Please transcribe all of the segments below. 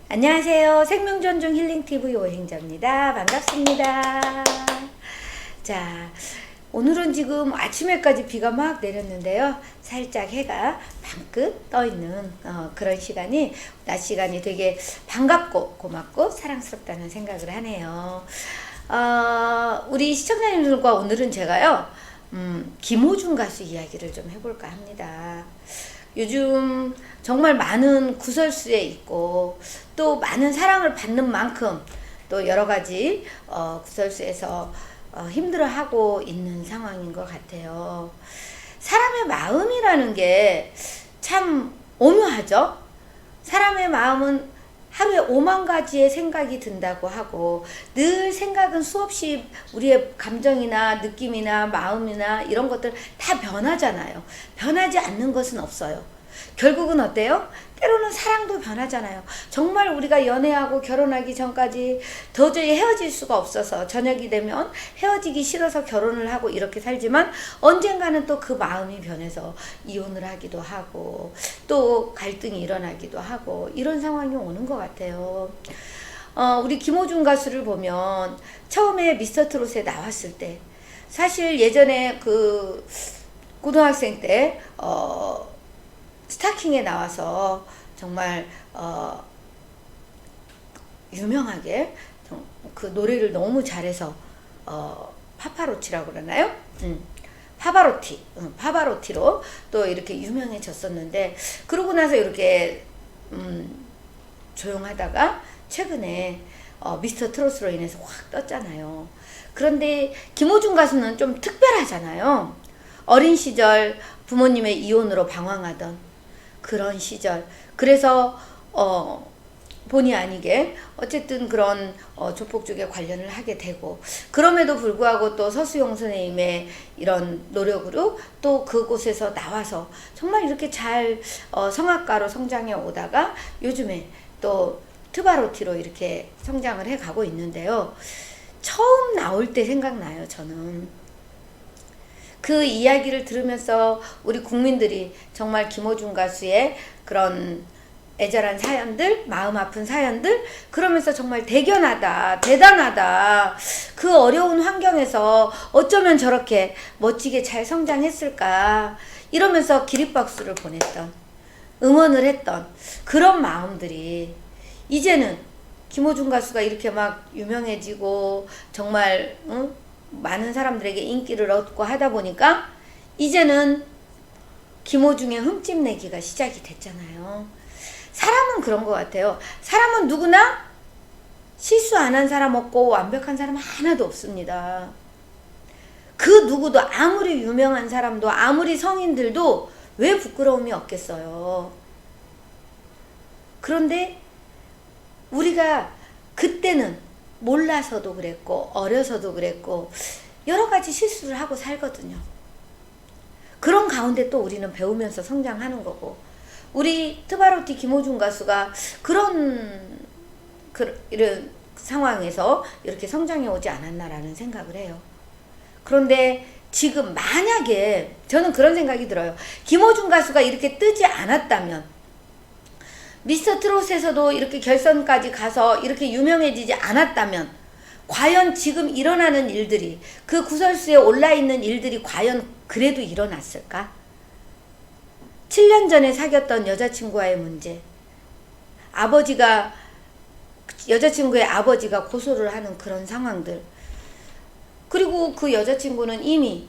안녕하세요. 생명존중 힐링TV 오행자입니다. 반갑습니다. 자, 오늘은 지금 아침에까지 비가 막 내렸는데요. 살짝 해가 방긋 떠있는 그런 시간이, 낮 시간이 되게 반갑고 고맙고 사랑스럽다는 생각을 하네요. 우리 시청자님들과 오늘은 제가요, 김호중 가수 이야기를 좀 해볼까 합니다. 요즘 정말 많은 구설수에 있고 또 많은 사랑을 받는 만큼 또 여러 가지 구설수에서 힘들어하고 있는 상황인 것 같아요. 사람의 마음이라는 게 참 오묘하죠. 사람의 마음은 하루에 5만 가지의 생각이 든다고 하고, 늘 생각은 수없이 우리의 감정이나 느낌이나 마음이나 이런 것들 다 변하잖아요. 변하지 않는 것은 없어요. 결국은 어때요? 때로는 사랑도 변하잖아요. 정말 우리가 연애하고 결혼하기 전까지 도저히 헤어질 수가 없어서 저녁이 되면 헤어지기 싫어서 결혼을 하고 이렇게 살지만, 언젠가는 또 그 마음이 변해서 이혼을 하기도 하고 또 갈등이 일어나기도 하고 이런 상황이 오는 것 같아요. 우리 김호중 가수를 보면 처음에 미스터트롯에 나왔을 때, 사실 예전에 그 고등학생 때 스타킹에 나와서 정말 유명하게 그 노래를 너무 잘해서 파파로티라고 그러나요? 파바로티로 또 이렇게 유명해졌었는데, 그러고 나서 이렇게 조용하다가 최근에 미스터 트롯으로 인해서 확 떴잖아요. 그런데 김호중 가수는 좀 특별하잖아요. 어린 시절 부모님의 이혼으로 방황하던 그런 시절, 그래서 본의 아니게 어쨌든 그런 조폭 쪽에 관련을 하게 되고, 그럼에도 불구하고 또 서수용 선생님의 이런 노력으로 또 그곳에서 나와서 정말 이렇게 잘 성악가로 성장해 오다가 요즘에 또 트바로티로 이렇게 성장을 해 가고 있는데요. 처음 나올 때 생각나요. 저는 그 이야기를 들으면서 우리 국민들이 정말 김호중 가수의 그런 애절한 사연들, 마음 아픈 사연들, 그러면서 정말 대견하다, 대단하다, 그 어려운 환경에서 어쩌면 저렇게 멋지게 잘 성장했을까, 이러면서 기립박수를 보냈던, 응원을 했던 그런 마음들이 이제는 김호중 가수가 이렇게 막 유명해지고 정말 많은 사람들에게 인기를 얻고 하다 보니까 이제는 김호중의 흠집내기가 시작이 됐잖아요. 사람은 그런 것 같아요. 사람은 누구나 실수 안 한 사람 없고 완벽한 사람 하나도 없습니다. 그 누구도, 아무리 유명한 사람도 아무리 성인들도 왜 부끄러움이 없겠어요. 그런데 우리가 그때는 몰라서도 그랬고 어려서도 그랬고 여러 가지 실수를 하고 살거든요. 그런 가운데 또 우리는 배우면서 성장하는 거고, 우리 트바로티 김호중 가수가 이런 상황에서 이렇게 성장해 오지 않았나라는 생각을 해요. 그런데 지금 만약에 저는 그런 생각이 들어요. 김호중 가수가 이렇게 뜨지 않았다면, 미스터 트롯에서도 이렇게 결선까지 가서 이렇게 유명해지지 않았다면, 과연 지금 일어나는 일들이, 그 구설수에 올라있는 일들이 과연 그래도 일어났을까? 7년 전에 사귀었던 여자친구와의 문제, 여자친구의 아버지가 고소를 하는 그런 상황들, 그리고 그 여자친구는 이미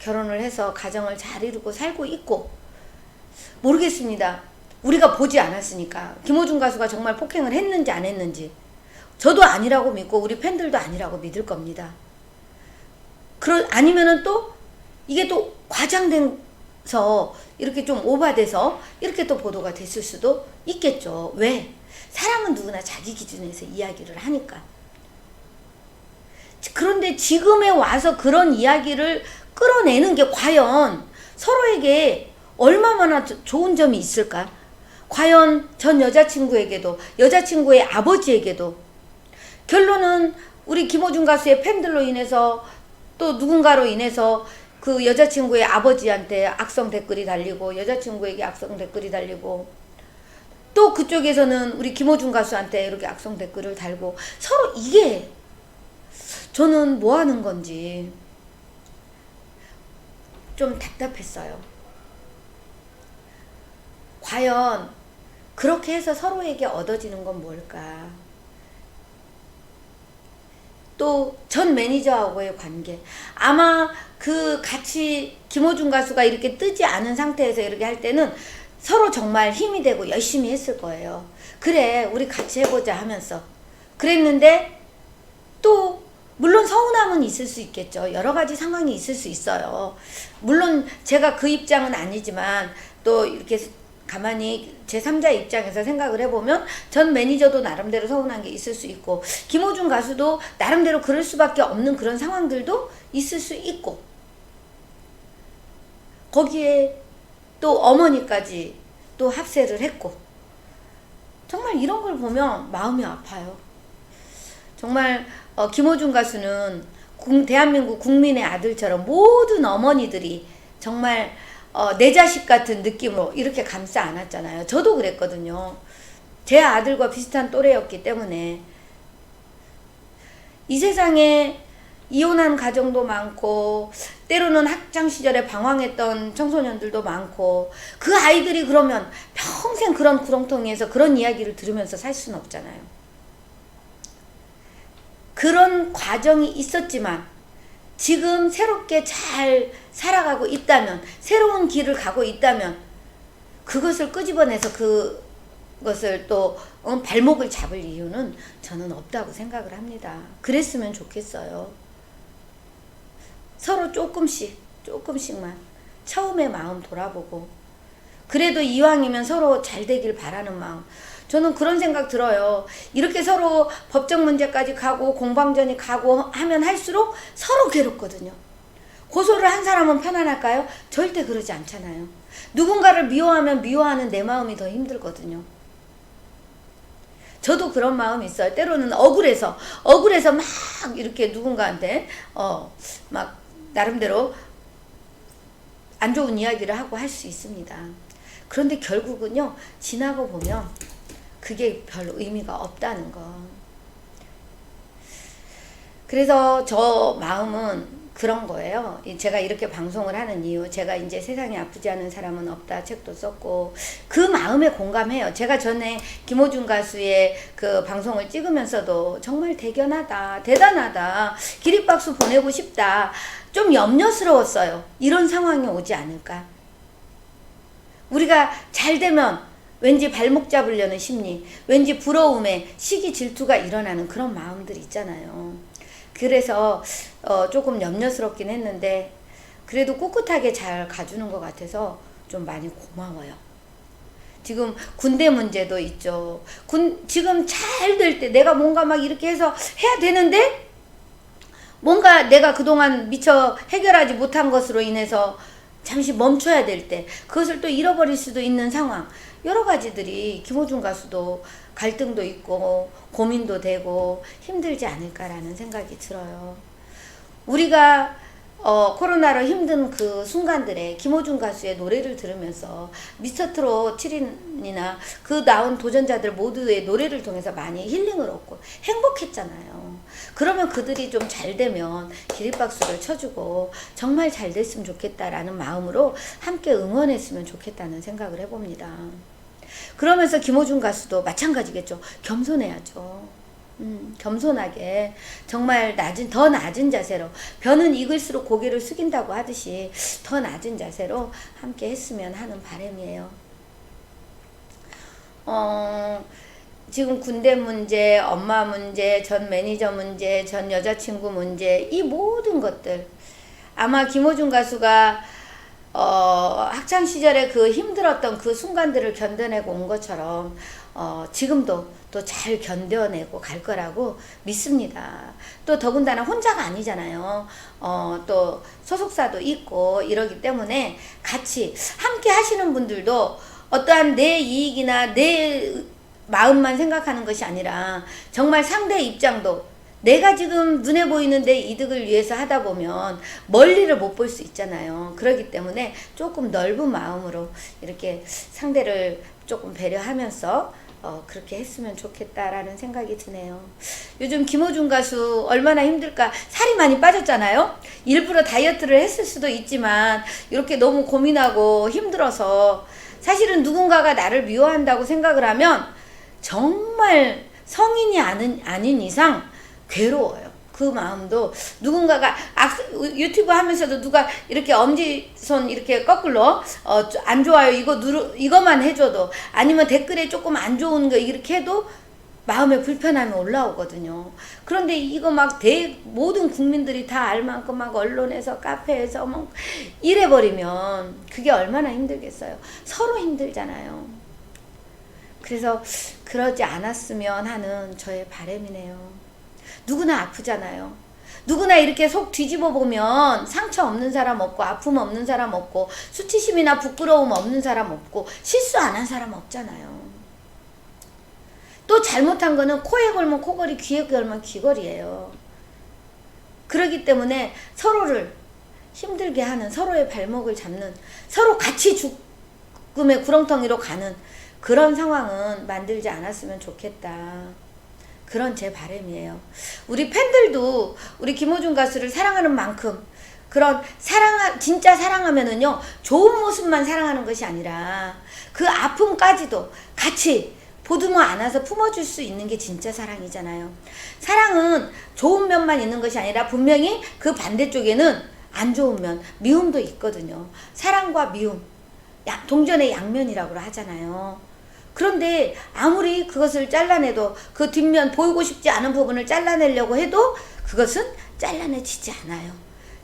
결혼을 해서 가정을 잘 이루고 살고 있고, 모르겠습니다. 우리가 보지 않았으니까 김호중 가수가 정말 폭행을 했는지 안 했는지 저도 아니라고 믿고 우리 팬들도 아니라고 믿을 겁니다. 아니면은 또 이게 또 과장돼서 이렇게 좀 오바돼서 이렇게 또 보도가 됐을 수도 있겠죠. 왜? 사람은 누구나 자기 기준에서 이야기를 하니까. 그런데 지금에 와서 그런 이야기를 끌어내는 게 과연 서로에게 얼마나 좋은 점이 있을까? 과연 전 여자친구에게도, 여자친구의 아버지에게도, 결론은 우리 김호중 가수의 팬들로 인해서 또 누군가로 인해서 그 여자친구의 아버지한테 악성 댓글이 달리고 여자친구에게 악성 댓글이 달리고 또 그쪽에서는 우리 김호중 가수한테 이렇게 악성 댓글을 달고 서로 이게 저는 뭐 하는 건지 좀 답답했어요. 과연 그렇게 해서 서로에게 얻어지는 건 뭘까? 또 전 매니저하고의 관계, 아마 그 같이 김호중 가수가 이렇게 뜨지 않은 상태에서 이렇게 할 때는 서로 정말 힘이 되고 열심히 했을 거예요. 그래 우리 같이 해보자 하면서 그랬는데, 또 물론 서운함은 있을 수 있겠죠. 여러 가지 상황이 있을 수 있어요. 물론 제가 그 입장은 아니지만 또 이렇게 가만히 제3자 입장에서 생각을 해보면 전 매니저도 나름대로 서운한 게 있을 수 있고, 김호중 가수도 나름대로 그럴 수밖에 없는 그런 상황들도 있을 수 있고, 거기에 또 어머니까지 또 합세를 했고, 정말 이런 걸 보면 마음이 아파요. 정말 김호중 가수는 대한민국 국민의 아들처럼 모든 어머니들이 정말 내 자식 같은 느낌으로 이렇게 감싸 안았잖아요. 저도 그랬거든요. 제 아들과 비슷한 또래였기 때문에. 이 세상에 이혼한 가정도 많고 때로는 학창시절에 방황했던 청소년들도 많고, 그 아이들이 그러면 평생 그런 구렁텅이에서 그런 이야기를 들으면서 살 수는 없잖아요. 그런 과정이 있었지만 지금 새롭게 잘 살아가고 있다면, 새로운 길을 가고 있다면 그것을 끄집어내서 그것을 또 발목을 잡을 이유는 저는 없다고 생각을 합니다. 그랬으면 좋겠어요. 서로 조금씩만 처음에 마음 돌아보고, 그래도 이왕이면 서로 잘 되길 바라는 마음, 저는 그런 생각 들어요. 이렇게 서로 법적 문제까지 가고 공방전이 가고 하면 할수록 서로 괴롭거든요. 고소를 한 사람은 편안할까요? 절대 그러지 않잖아요. 누군가를 미워하면 미워하는 내 마음이 더 힘들거든요. 저도 그런 마음이 있어요. 때로는 억울해서 막 이렇게 누군가한테 막 나름대로 안 좋은 이야기를 하고 할 수 있습니다. 그런데 결국은요, 지나고 보면 그게 별 의미가 없다는 거. 그래서 저 마음은 그런 거예요. 제가 이렇게 방송을 하는 이유, 제가 이제 세상에 아프지 않은 사람은 없다 책도 썼고, 그 마음에 공감해요. 제가 전에 김호중 가수의 그 방송을 찍으면서도 정말 대견하다, 대단하다, 기립박수 보내고 싶다, 좀 염려스러웠어요. 이런 상황이 오지 않을까. 우리가 잘 되면 왠지 발목 잡으려는 심리, 왠지 부러움에 시기 질투가 일어나는 그런 마음들이 있잖아요. 그래서 조금 염려스럽긴 했는데, 그래도 꿋꿋하게 잘 가주는 것 같아서 좀 많이 고마워요. 지금 군대 문제도 있죠. 지금 잘 될 때 내가 뭔가 막 이렇게 해서 해야 되는데, 뭔가 내가 그동안 미처 해결하지 못한 것으로 인해서 잠시 멈춰야 될 때 그것을 또 잃어버릴 수도 있는 상황, 여러 가지들이 김호중 가수도 갈등도 있고 고민도 되고 힘들지 않을까라는 생각이 들어요. 우리가 코로나로 힘든 그 순간들에 김호중 가수의 노래를 들으면서 미스터트롯 7인이나 그 나온 도전자들 모두의 노래를 통해서 많이 힐링을 얻고 행복했잖아요. 그러면 그들이 좀 잘 되면 기립박수를 쳐주고 정말 잘 됐으면 좋겠다라는 마음으로 함께 응원했으면 좋겠다는 생각을 해봅니다. 그러면서 김호중 가수도 마찬가지겠죠. 겸손해야죠. 겸손하게 정말 더 낮은 자세로, 벼는 익을수록 고개를 숙인다고 하듯이 더 낮은 자세로 함께 했으면 하는 바람이에요. 지금 군대 문제, 엄마 문제, 전 매니저 문제, 전 여자친구 문제, 이 모든 것들 아마 김호중 가수가 학창시절에 그 힘들었던 그 순간들을 견뎌내고 온 것처럼 지금도 또 잘 견뎌내고 갈 거라고 믿습니다. 또 더군다나 혼자가 아니잖아요. 또 소속사도 있고 이러기 때문에 같이 함께 하시는 분들도 어떠한 내 이익이나 내 마음만 생각하는 것이 아니라 정말 상대의 입장도, 내가 지금 눈에 보이는 내 이득을 위해서 하다 보면 멀리를 못 볼 수 있잖아요. 그렇기 때문에 조금 넓은 마음으로 이렇게 상대를 조금 배려하면서 그렇게 했으면 좋겠다라는 생각이 드네요. 요즘 김호중 가수 얼마나 힘들까. 살이 많이 빠졌잖아요. 일부러 다이어트를 했을 수도 있지만 이렇게 너무 고민하고 힘들어서 사실은 누군가가 나를 미워한다고 생각을 하면 정말 성인이 아닌 이상 괴로워요. 그 마음도 누군가가 유튜브 하면서도 누가 이렇게 엄지손 이렇게 거꾸로 안 좋아요 이거만 해줘도, 아니면 댓글에 조금 안 좋은 거 이렇게 해도 마음에 불편함이 올라오거든요. 그런데 이거 막 모든 국민들이 다 알 만큼 막 언론에서 카페에서 막 이래버리면 그게 얼마나 힘들겠어요. 서로 힘들잖아요. 그래서 그러지 않았으면 하는 저의 바람이네요. 누구나 아프잖아요. 누구나 이렇게 속 뒤집어 보면 상처 없는 사람 없고 아픔 없는 사람 없고 수치심이나 부끄러움 없는 사람 없고 실수 안 한 사람 없잖아요. 또 잘못한 거는 코에 걸면 코걸이, 귀에 걸면 귀걸이에요. 그렇기 때문에 서로를 힘들게 하는, 서로의 발목을 잡는, 서로 같이 죽음의 구렁텅이로 가는 그런 상황은 만들지 않았으면 좋겠다. 그런 제 바람이에요. 우리 팬들도 우리 김호중 가수를 사랑하는 만큼 그런 진짜 사랑하면은요, 좋은 모습만 사랑하는 것이 아니라 그 아픔까지도 같이 보듬어 안아서 품어줄 수 있는 게 진짜 사랑이잖아요. 사랑은 좋은 면만 있는 것이 아니라 분명히 그 반대쪽에는 안 좋은 면, 미움도 있거든요. 사랑과 미움, 동전의 양면이라고 하잖아요. 그런데 아무리 그것을 잘라내도 그 뒷면, 보이고 싶지 않은 부분을 잘라내려고 해도 그것은 잘라내지지 않아요.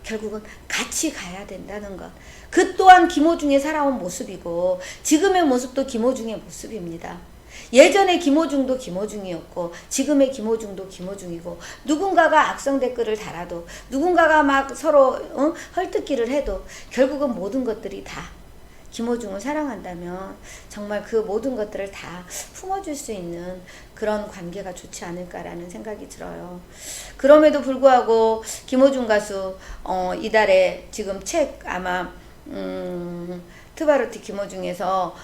결국은 같이 가야 된다는 것. 그 또한 김호중의 살아온 모습이고 지금의 모습도 김호중의 모습입니다. 예전에 김호중도 김호중이었고 지금의 김호중도 김호중이고, 누군가가 악성 댓글을 달아도 누군가가 막 서로 헐뜯기를 해도 결국은 모든 것들이 다 김호중을 사랑한다면 정말 그 모든 것들을 다 품어줄 수 있는 그런 관계가 좋지 않을까라는 생각이 들어요. 그럼에도 불구하고 김호중 가수 이달에 지금 책 아마 트바로티 김호중에서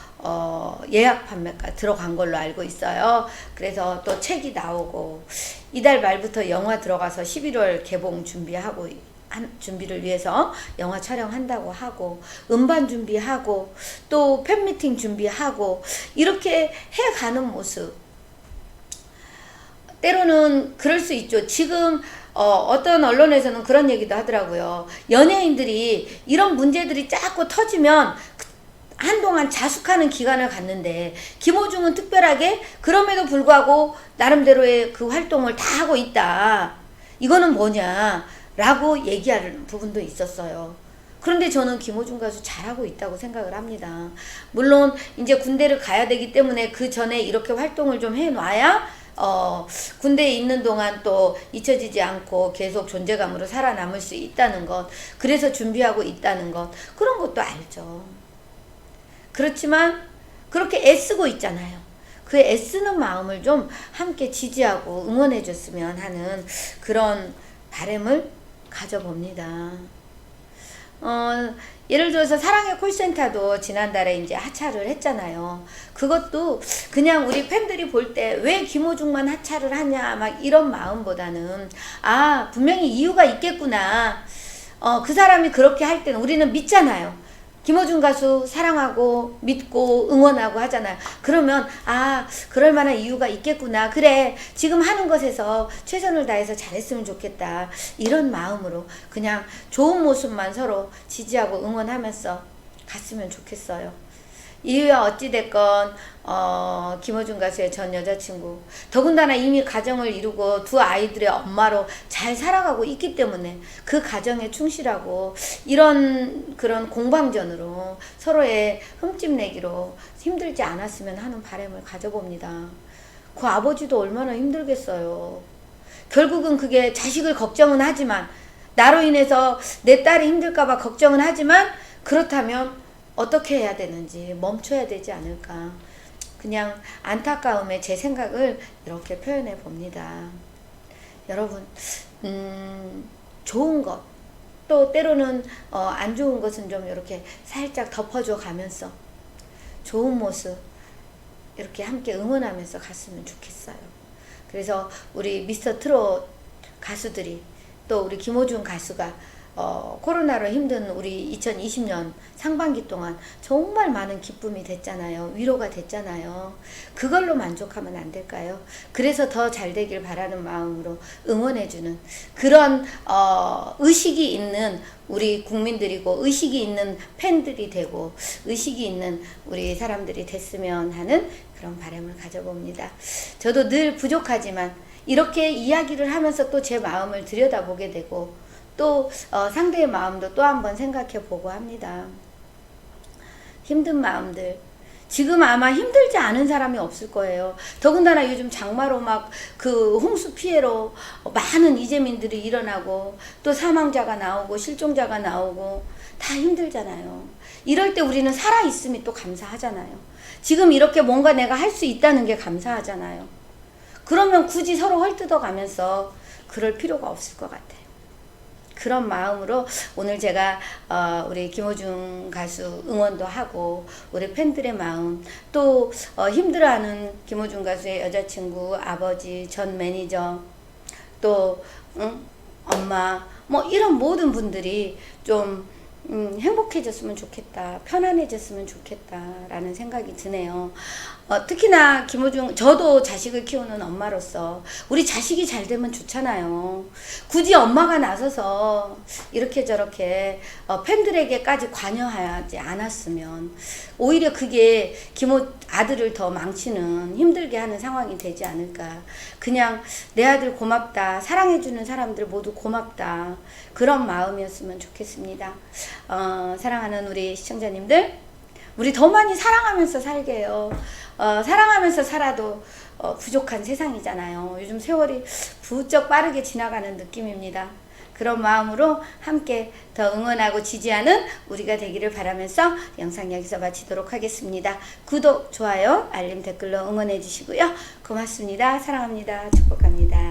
예약 판매가 들어간 걸로 알고 있어요. 그래서 또 책이 나오고 이달 말부터 영화 들어가서 11월 개봉 준비를 위해서 영화 촬영한다고 하고, 음반 준비하고, 또 팬미팅 준비하고, 이렇게 해가는 모습. 때로는 그럴 수 있죠. 지금 어떤 언론에서는 그런 얘기도 하더라고요. 연예인들이 이런 문제들이 자꾸 터지면 한동안 자숙하는 기간을 갖는데 김호중은 특별하게 그럼에도 불구하고 나름대로의 그 활동을 다 하고 있다. 이거는 뭐냐 라고 얘기하는 부분도 있었어요. 그런데 저는 김호중 가수 잘하고 있다고 생각을 합니다. 물론 이제 군대를 가야 되기 때문에 그 전에 이렇게 활동을 좀 해놔야 군대에 있는 동안 또 잊혀지지 않고 계속 존재감으로 살아남을 수 있다는 것, 그래서 준비하고 있다는 것, 그런 것도 알죠. 그렇지만 그렇게 애쓰고 있잖아요. 그 애쓰는 마음을 좀 함께 지지하고 응원해 줬으면 하는 그런 바람을 가져봅니다. 예를 들어서 사랑의 콜센터도 지난달에 이제 하차를 했잖아요. 그것도 그냥 우리 팬들이 볼 때 왜 김호중만 하차를 하냐 막 이런 마음보다는 분명히 이유가 있겠구나. 그 사람이 그렇게 할 때는 우리는 믿잖아요. 김호중 가수 사랑하고 믿고 응원하고 하잖아요. 그러면 그럴 만한 이유가 있겠구나. 그래, 지금 하는 것에서 최선을 다해서 잘했으면 좋겠다. 이런 마음으로 그냥 좋은 모습만 서로 지지하고 응원하면서 갔으면 좋겠어요. 이유야 어찌됐건 김호중 가수의 전 여자친구, 더군다나 이미 가정을 이루고 두 아이들의 엄마로 잘 살아가고 있기 때문에 그 가정에 충실하고 이런 그런 공방전으로 서로의 흠집내기로 힘들지 않았으면 하는 바람을 가져봅니다. 그 아버지도 얼마나 힘들겠어요. 결국은 그게 자식을 걱정은 하지만, 나로 인해서 내 딸이 힘들까봐 걱정은 하지만, 그렇다면 어떻게 해야 되는지 멈춰야 되지 않을까. 그냥 안타까움에 제 생각을 이렇게 표현해 봅니다. 여러분, 좋은 것, 또 때로는 안 좋은 것은 좀 이렇게 살짝 덮어줘 가면서 좋은 모습, 이렇게 함께 응원하면서 갔으면 좋겠어요. 그래서 우리 미스터 트롯 가수들이 또 우리 김호중 가수가 코로나로 힘든 우리 2020년 상반기 동안 정말 많은 기쁨이 됐잖아요. 위로가 됐잖아요. 그걸로 만족하면 안 될까요? 그래서 더 잘 되길 바라는 마음으로 응원해주는 그런 의식이 있는 우리 국민들이고 의식이 있는 팬들이 되고 의식이 있는 우리 사람들이 됐으면 하는 그런 바람을 가져봅니다. 저도 늘 부족하지만 이렇게 이야기를 하면서 또 제 마음을 들여다보게 되고 또 상대의 마음도 또 한번 생각해 보고 합니다. 힘든 마음들 지금 아마 힘들지 않은 사람이 없을 거예요. 더군다나 요즘 장마로 막 그 홍수 피해로 많은 이재민들이 일어나고 또 사망자가 나오고 실종자가 나오고 다 힘들잖아요. 이럴 때 우리는 살아있음이 또 감사하잖아요. 지금 이렇게 뭔가 내가 할 수 있다는 게 감사하잖아요. 그러면 굳이 서로 헐뜯어 가면서 그럴 필요가 없을 것 같아요. 그런 마음으로 오늘 제가 우리 김호중 가수 응원도 하고 우리 팬들의 마음 또 힘들어하는 김호중 가수의 여자친구, 아버지, 전 매니저 또 엄마 뭐 이런 모든 분들이 좀 행복해졌으면 좋겠다, 편안해졌으면 좋겠다 라는 생각이 드네요. 특히나 김호중, 저도 자식을 키우는 엄마로서 우리 자식이 잘 되면 좋잖아요. 굳이 엄마가 나서서 이렇게 저렇게 팬들에게까지 관여하지 않았으면 오히려 그게 아들을 더 망치는 힘들게 하는 상황이 되지 않을까. 그냥 내 아들 고맙다, 사랑해주는 사람들 모두 고맙다, 그런 마음이었으면 좋겠습니다. 사랑하는 우리 시청자님들, 우리 더 많이 사랑하면서 살게요. 사랑하면서 살아도 부족한 세상이잖아요. 요즘 세월이 부쩍 빠르게 지나가는 느낌입니다. 그런 마음으로 함께 더 응원하고 지지하는 우리가 되기를 바라면서 영상 여기서 마치도록 하겠습니다. 구독, 좋아요, 알림, 댓글로 응원해 주시고요. 고맙습니다. 사랑합니다. 축복합니다.